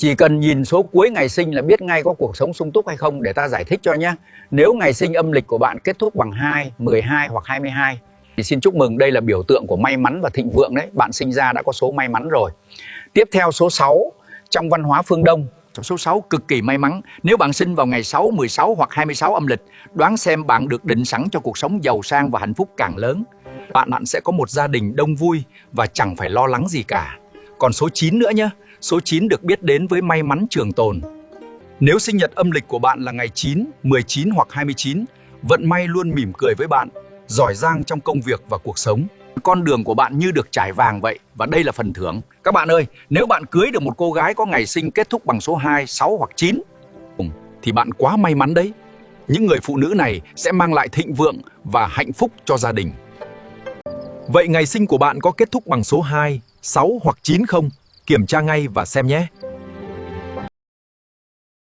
Chỉ cần nhìn số cuối ngày sinh là biết ngay có cuộc sống sung túc hay không. Để ta giải thích cho nhé. Nếu ngày sinh âm lịch của bạn kết thúc bằng 2, 12 hoặc 22 thì xin chúc mừng, đây là biểu tượng của may mắn và thịnh vượng đấy. Bạn sinh ra đã có số may mắn rồi. Tiếp theo số 6 trong văn hóa phương Đông. Số 6 cực kỳ may mắn. Nếu bạn sinh vào ngày 6, 16 hoặc 26 âm lịch, đoán xem bạn được định sẵn cho cuộc sống giàu sang và hạnh phúc càng lớn. Bạn sẽ có một gia đình đông vui và chẳng phải lo lắng gì cả. Còn số 9 nữa nhé. Số 9 được biết đến với may mắn trường tồn. Nếu sinh nhật âm lịch của bạn là ngày 9, 19 hoặc 29, vận may luôn mỉm cười với bạn, giỏi giang trong công việc và cuộc sống. Con đường của bạn như được trải vàng vậy, và đây là phần thưởng. Các bạn ơi, nếu bạn cưới được một cô gái có ngày sinh kết thúc bằng số 2, 6 hoặc 9, thì bạn quá may mắn đấy. Những người phụ nữ này sẽ mang lại thịnh vượng và hạnh phúc cho gia đình. Vậy ngày sinh của bạn có kết thúc bằng số 2, 6 hoặc 9 không? Kiểm tra ngay và xem nhé!